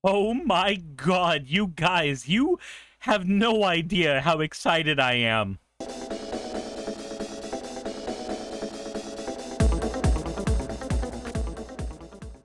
Oh my god, you guys, you have no idea how excited I am.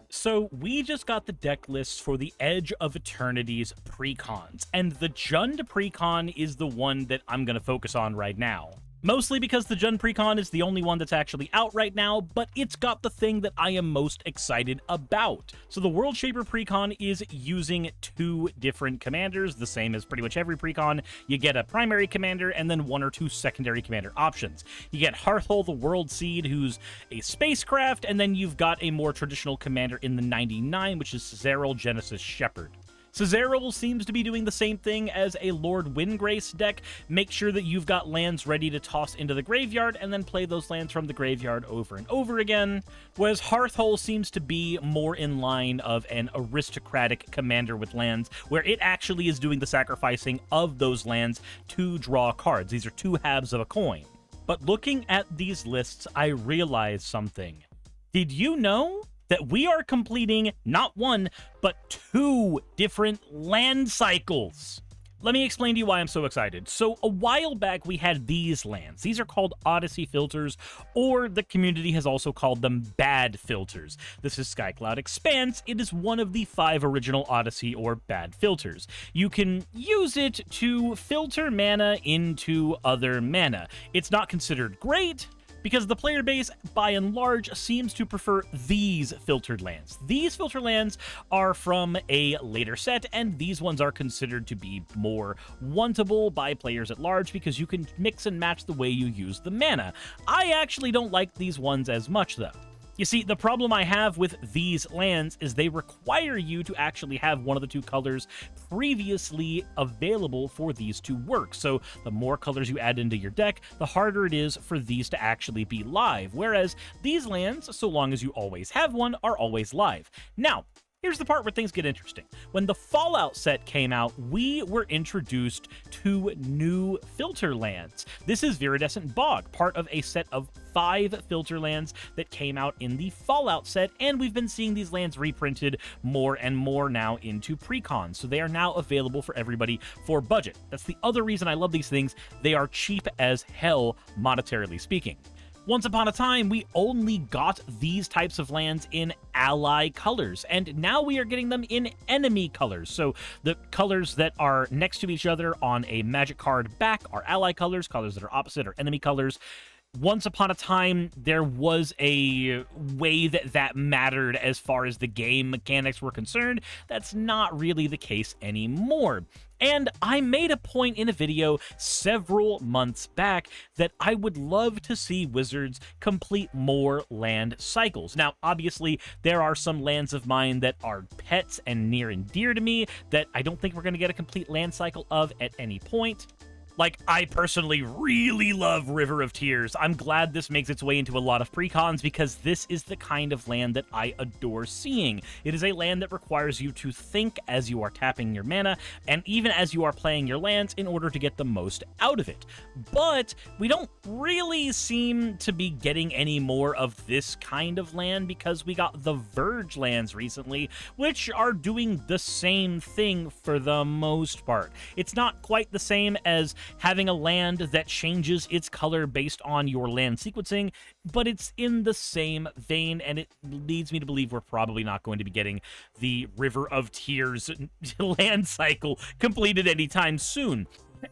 So we just got the deck lists for the Edge of Eternities precons, and the Jund precon is the one that I'm going to focus on right now. Mostly because the Jund precon is the only one that's actually out right now, but it's got the thing that I am most excited about. So the World Shaper precon is using two different commanders, the same as pretty much every precon. You get a primary commander and then one or two secondary commander options. You get Hearthhole the World Seed, who's a spacecraft, and then you've got a more traditional commander in the 99, which is Zeril Genesis Shepherd. Zeril seems to be doing the same thing as a Lord Windgrace deck. Make sure that you've got lands ready to toss into the graveyard and then play those lands from the graveyard over and over again. Whereas Hearthhole seems to be more in line of an aristocratic commander with lands, where it actually is doing the sacrificing of those lands to draw cards. These are two halves of a coin. But looking at these lists, I realized something. Did you know that we are completing not one, but two different land cycles? Let me explain to you why I'm so excited. So a while back, we had these lands. These are called Odyssey filters, or the community has also called them bad filters. This is Skycloud Expanse. It is one of the 5 original Odyssey or bad filters. You can use it to filter mana into other mana. It's not considered great, because the player base, by and large, seems to prefer these filtered lands. These filtered lands are from a later set, and these ones are considered to be more wantable by players at large because you can mix and match the way you use the mana. I actually don't like these ones as much, though. You see, the problem I have with these lands is they require you to actually have one of the two colors previously available for these to work. So the more colors you add into your deck, the harder it is for these to actually be live. Whereas these lands, so long as you always have one, are always live. Now, here's the part where things get interesting. When the Fallout set came out, we were introduced to new filter lands. This is Viridescent Bog, part of a set of 5 filter lands that came out in the Fallout set, and we've been seeing these lands reprinted more and more now into precons, so they are now available for everybody for budget. That's the other reason I love these things. They are cheap as hell, monetarily speaking. Once upon a time, we only got these types of lands in ally colors, and now we are getting them in enemy colors. So the colors that are next to each other on a Magic card back are ally colors, colors that are opposite are enemy colors. Once upon a time, there was a way that mattered as far as the game mechanics were concerned. That's not really the case anymore. And I made a point in a video several months back that I would love to see Wizards complete more land cycles. Now, obviously, there are some lands of mine that are pets and near and dear to me that I don't think we're going to get a complete land cycle of at any point. Like, I personally really love River of Tears. I'm glad this makes its way into a lot of precons because this is the kind of land that I adore seeing. It is a land that requires you to think as you are tapping your mana, and even as you are playing your lands in order to get the most out of it. But we don't really seem to be getting any more of this kind of land because we got the Verge lands recently, which are doing the same thing for the most part. It's not quite the same as having a land that changes its color based on your land sequencing, but it's in the same vein, and it leads me to believe we're probably not going to be getting the River of Tears land cycle completed anytime soon.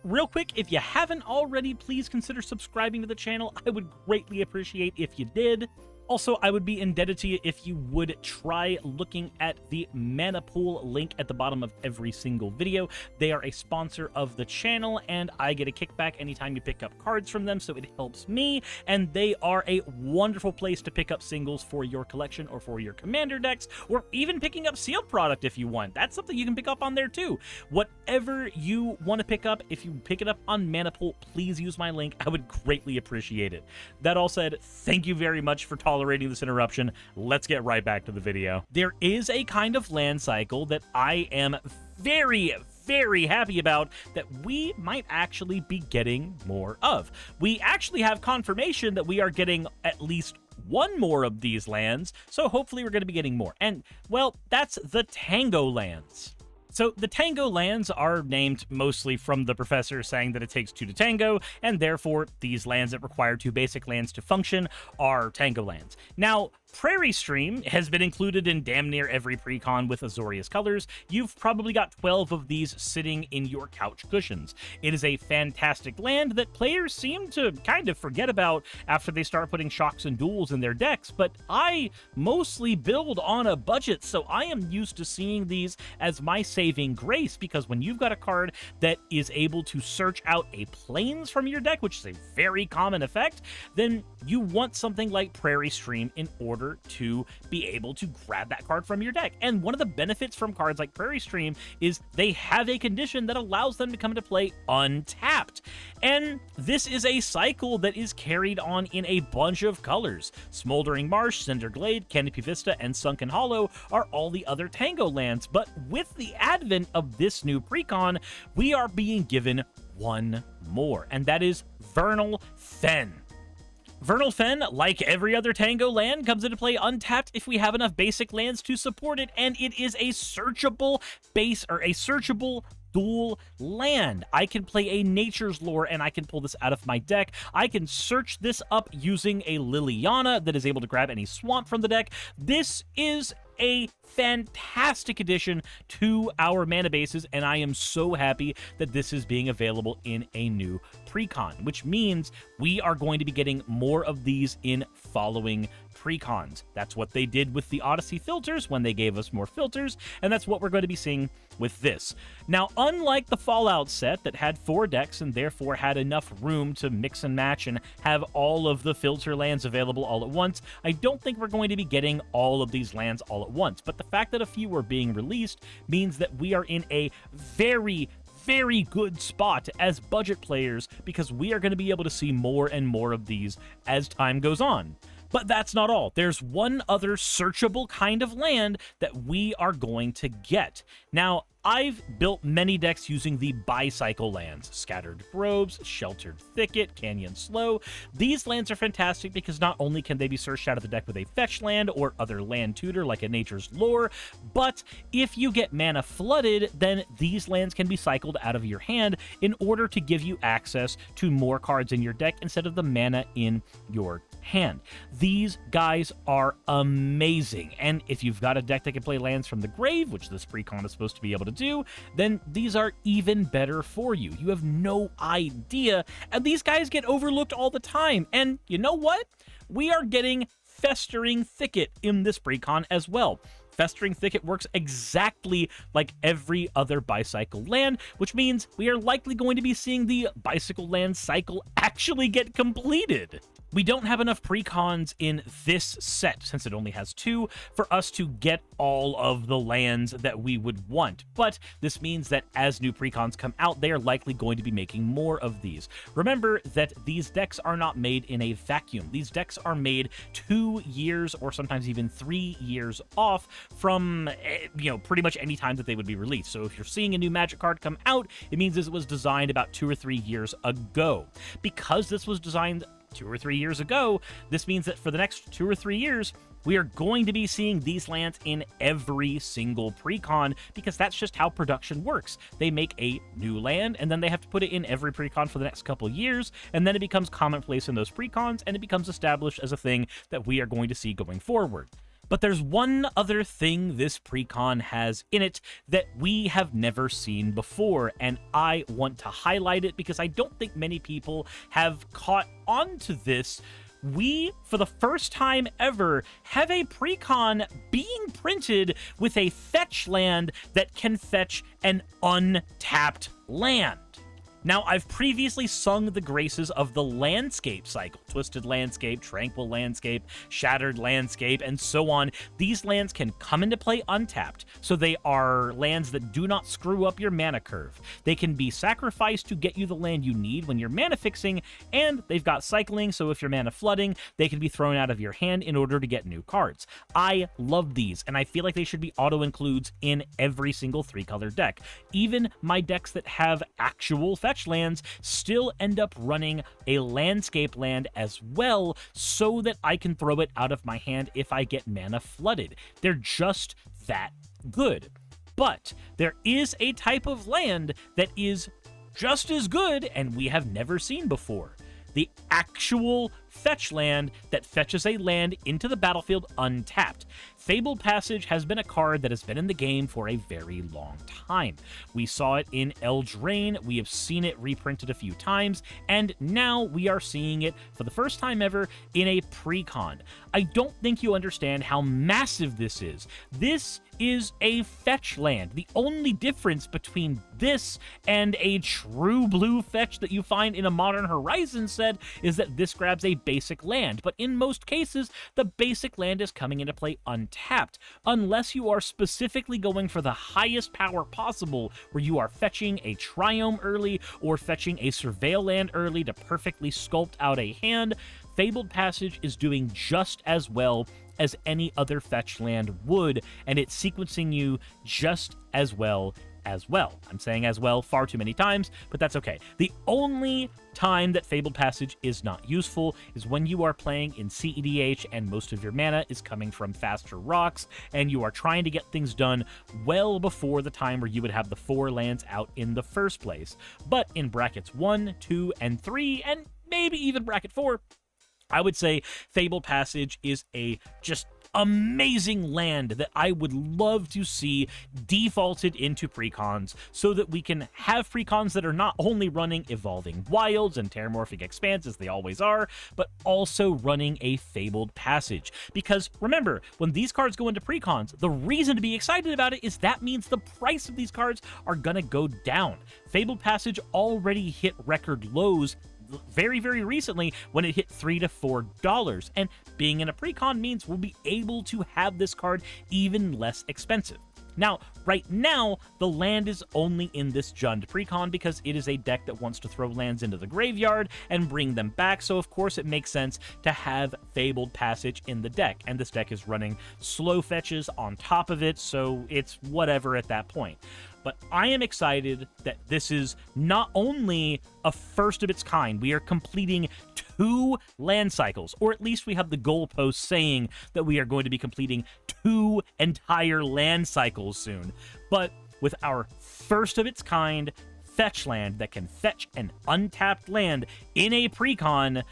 Real quick, if you haven't already, please consider subscribing to the channel. I would greatly appreciate if you did. Also, I would be indebted to you if you would try looking at the Mana Pool link at the bottom of every single video. They are a sponsor of the channel, and I get a kickback anytime you pick up cards from them, so it helps me, and they are a wonderful place to pick up singles for your collection or for your commander decks, or even picking up sealed product if you want. That's something you can pick up on there too. Whatever you want to pick up, if you pick it up on Mana Pool, please use my link. I would greatly appreciate it. That all said, thank you very much for tolerating this interruption. Let's get right back to the video. There is a kind of land cycle that I am very happy about that we might actually be getting more of. We actually have confirmation that we are getting at least one more of these lands, so hopefully we're going to be getting more. And, well, that's the Tango lands. So the Tango lands are named mostly from the professor saying that it takes 2 to tango, and therefore these lands that require 2 basic lands to function are Tango lands. Now, Prairie Stream has been included in damn near every precon with Azorius colors. You've probably got 12 of these sitting in your couch cushions. It is a fantastic land that players seem to kind of forget about after they start putting shocks and duels in their decks, but I mostly build on a budget, so I am used to seeing these as my saving grace, because when you've got a card that is able to search out a plains from your deck, which is a very common effect, then you want something like Prairie Stream in order to be able to grab that card from your deck. And one of the benefits from cards like Prairie Stream is they have a condition that allows them to come into play untapped. And this is a cycle that is carried on in a bunch of colors. Smoldering Marsh, Cinder Glade, Canopy Vista, and Sunken Hollow are all the other Tango lands, but with the advent of this new precon, we are being given one more, and that is Vernal Fen. Vernal Fen, like every other Tango land, comes into play untapped if we have enough basic lands to support it, and it is a searchable base, or a searchable dual land. I can play a Nature's Lore, and I can pull this out of my deck. I can search this up using a Liliana that is able to grab any swamp from the deck. This is a fantastic addition to our mana bases, and I am so happy that this is being available in a new precon, which means we are going to be getting more of these in following precons. That's what they did with the Odyssey filters when they gave us more filters, and that's what we're going to be seeing with this. Now, unlike the Fallout set that had 4 decks and therefore had enough room to mix and match and have all of the filter lands available all at once, I don't think we're going to be getting all of these lands all at once. But the fact that a few are being released means that we are in a very good spot as budget players, because we are going to be able to see more and more of these as time goes on. But that's not all. There's one other searchable kind of land that we are going to get. Now, I've built many decks using the bicycle lands: Scattered Groves, Sheltered Thicket, Canyon Slough. These lands are fantastic because not only can they be searched out of the deck with a fetch land or other land tutor like a Nature's Lore, but if you get mana flooded, then these lands can be cycled out of your hand in order to give you access to more cards in your deck instead of the mana in your hand. These guys are amazing, and if you've got a deck that can play lands from the grave, which this precon is supposed to be able to do, then these are even better for you. You have no idea, and these guys get overlooked all the time. And you know what? We are getting Festering Thicket in this precon as well. Festering Thicket works exactly like every other bicycle land, which means we are likely going to be seeing the bicycle land cycle actually get completed. We don't have enough precons in this set, since it only has 2, for us to get all of the lands that we would want. But this means that as new precons come out, they are likely going to be making more of these. Remember that these decks are not made in a vacuum. These decks are made 2 years or sometimes even 3 years off from, pretty much any time that they would be released. So if you're seeing a new Magic card come out, it means this was designed about 2 or 3 years ago. Because this was designed 2 or 3 years ago, this means that for the next 2 or 3 years, we are going to be seeing these lands in every single precon, because that's just how production works. They make a new land, and then they have to put it in every precon for the next couple years, and then it becomes commonplace in those precons, and it becomes established as a thing that we are going to see going forward. But there's one other thing this precon has in it that we have never seen before, and I want to highlight it because I don't think many people have caught on to this. We, for the first time ever, have a precon being printed with a fetch land that can fetch an untapped land. Now, I've previously sung the graces of the landscape cycle: Twisted Landscape, Tranquil Landscape, Shattered Landscape, and so on. These lands can come into play untapped, so they are lands that do not screw up your mana curve. They can be sacrificed to get you the land you need when you're mana fixing, and they've got cycling, so if you're mana flooding, they can be thrown out of your hand in order to get new cards. I love these, and I feel like they should be auto-includes in every single 3-color deck. Even my decks that have actual fetch lands still end up running a landscape land as well, so that I can throw it out of my hand if I get mana flooded. They're just that good. But there is a type of land that is just as good and we have never seen before. The actual fetch land that fetches a land into the battlefield untapped. Fabled Passage has been a card that has been in the game for a very long time. We saw it in Eldraine, we have seen it reprinted a few times, and now we are seeing it for the first time ever in a precon. I don't think you understand how massive this is. This is a fetch land. The only difference between this and a true blue fetch that you find in a Modern Horizon set is that this grabs a basic land, but in most cases, the basic land is coming into play untapped, unless you are specifically going for the highest power possible, where you are fetching a Triome early or fetching a Surveil land early to perfectly sculpt out a hand. Fabled Passage is doing just as well as any other fetch land would, and it's sequencing you just as well as well. I'm saying as well far too many times, but that's okay. The only time that Fabled Passage is not useful is when you are playing in CEDH and most of your mana is coming from faster rocks, and you are trying to get things done well before the time where you would have the 4 lands out in the first place. But in brackets 1, 2, and 3, and maybe even bracket 4, I would say Fabled Passage is a just amazing land that I would love to see defaulted into precons so that we can have precons that are not only running Evolving Wilds and Terramorphic Expanse as they always are, but also running a Fabled Passage. Because remember, when these cards go into precons, the reason to be excited about it is that means the price of these cards are gonna go down. Fabled Passage already hit record lows very, very recently when it hit $3 to $4, and being in a precon means we'll be able to have this card even less expensive. Now, right now, the land is only in this Jund precon because it is a deck that wants to throw lands into the graveyard and bring them back, so of course it makes sense to have Fabled Passage in the deck, and this deck is running slow fetches on top of it, so it's whatever at that point. But I am excited that this is not only a first of its kind, we are completing 2 land cycles, or at least we have the goalpost saying that we are going to be completing 2 entire land cycles soon. But with our first of its kind fetch land that can fetch an untapped land in a precon,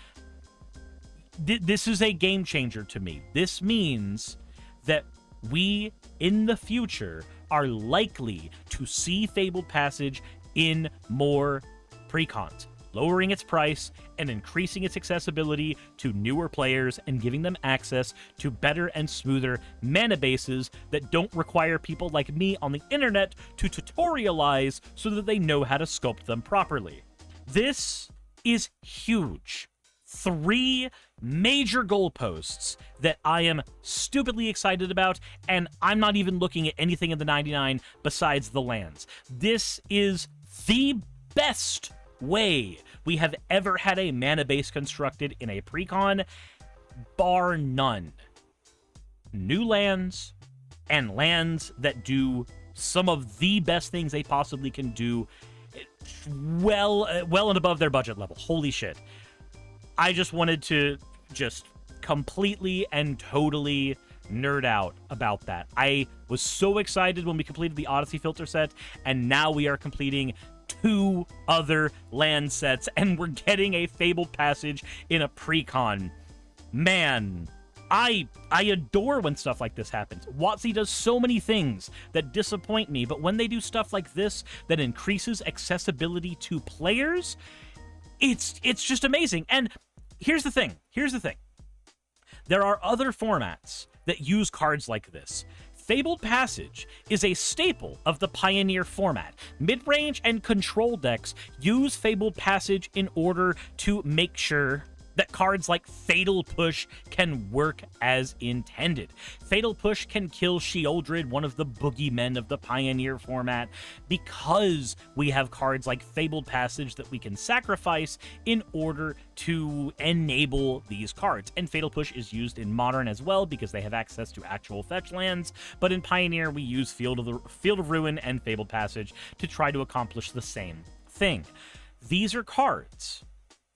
this is a game changer to me. This means that we, in the future, are likely to see Fabled Passage in more precons, lowering its price and increasing its accessibility to newer players and giving them access to better and smoother mana bases that don't require people like me on the internet to tutorialize so that they know how to sculpt them properly. This is huge. 3 major goalposts that I am stupidly excited about, and I'm not even looking at anything in the 99 besides the lands. This is the best way we have ever had a mana base constructed in a precon, bar none. New lands, and lands that do some of the best things they possibly can do well and above their budget level. Holy shit. I just wanted to just completely and totally nerd out about that. I was so excited when we completed the Odyssey filter set, and now we are completing 2 other land sets, and we're getting a Fabled Passage in a precon. Man, I adore when stuff like this happens. WotC does so many things that disappoint me, but when they do stuff like this that increases accessibility to players, it's just amazing. And here's the thing. There are other formats that use cards like this. Fabled Passage is a staple of the Pioneer format. Mid-range and control decks use Fabled Passage in order to make sure that cards like Fatal Push can work as intended. Fatal Push can kill Sheoldred, one of the boogeymen of the Pioneer format, because we have cards like Fabled Passage that we can sacrifice in order to enable these cards. And Fatal Push is used in Modern as well because they have access to actual fetch lands, but in Pioneer we use Field of Ruin and Fabled Passage to try to accomplish the same thing. These are cards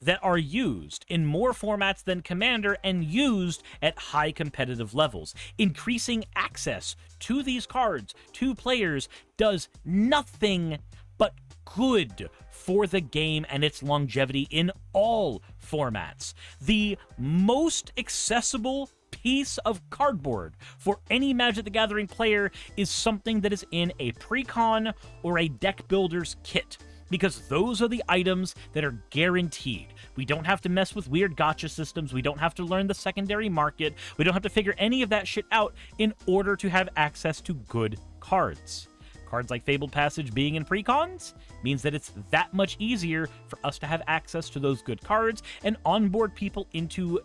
that are used in more formats than Commander and used at high competitive levels. Increasing access to these cards to players does nothing but good for the game and its longevity in all formats. The most accessible piece of cardboard for any Magic the Gathering player is something that is in a precon or a deck builder's kit, because those are the items that are guaranteed. We don't have to mess with weird gacha systems. We don't have to learn the secondary market. We don't have to figure any of that shit out in order to have access to good cards. Cards like Fabled Passage being in precons means that it's that much easier for us to have access to those good cards and onboard people into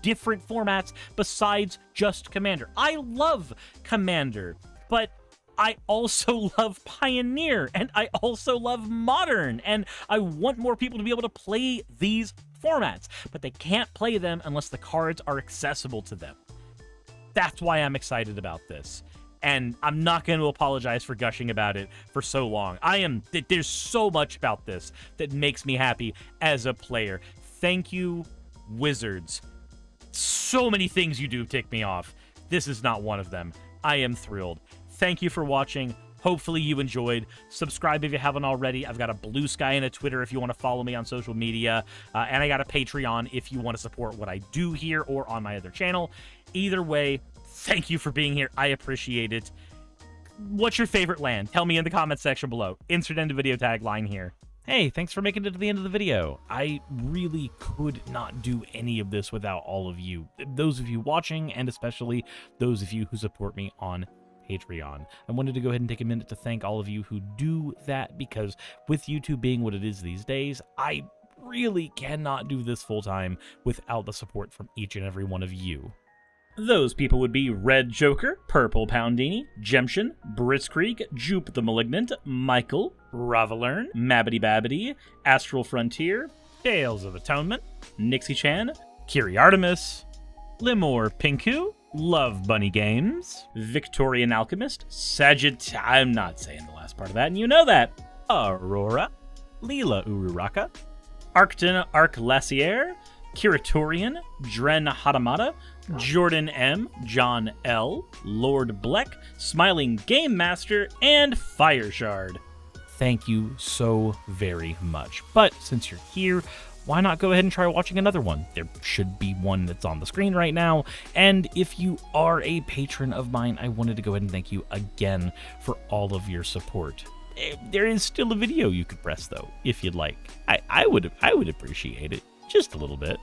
different formats besides just Commander. I love Commander, but I also love Pioneer, and I also love Modern, and I want more people to be able to play these formats, but they can't play them unless the cards are accessible to them. That's why I'm excited about this, and I'm not going to apologize for gushing about it for so long. There's so much about this that makes me happy as a player. Thank you, Wizards. So many things you do tick me off. This is not one of them. I am thrilled. Thank you for watching. Hopefully you enjoyed. Subscribe if you haven't already. I've got a Blue Sky and a Twitter if you want to follow me on social media. And I got a Patreon if you want to support what I do here or on my other channel. Either way, thank you for being here. I appreciate it. What's your favorite land? Tell me in the comments section below. Insert end of video tagline here. Hey, thanks for making it to the end of the video. I really could not do any of this without all of you. Those of you watching, and especially those of you who support me on Patreon. I wanted to go ahead and take a minute to thank all of you who do that, because with YouTube being what it is these days, I really cannot do this full time without the support from each and every one of you. Those people would be Red Joker, Purple Poundini, Jemshin, Blitzkrieg, Jupe the Malignant, Michael, Ravalern, Mabbity Babbity, Astral Frontier, Tales of Atonement, Nixie Chan, Kiri Artemis, Limor Pinku, Love Bunny Games, Victorian Alchemist, I'm not saying the last part of that, and you know that, Aurora, Leela Ururaka, Arcton Arclacier, Kiratorian, Dren Hadamata, Jordan M, John L, Lord Bleck, Smiling Game Master, and Fire Shard. Thank you so very much. But since you're here, why not go ahead and try watching another one? There should be one that's on the screen right now. And if you are a patron of mine, I wanted to go ahead and thank you again for all of your support. There is still a video you could press though, if you'd like. I would appreciate it just a little bit.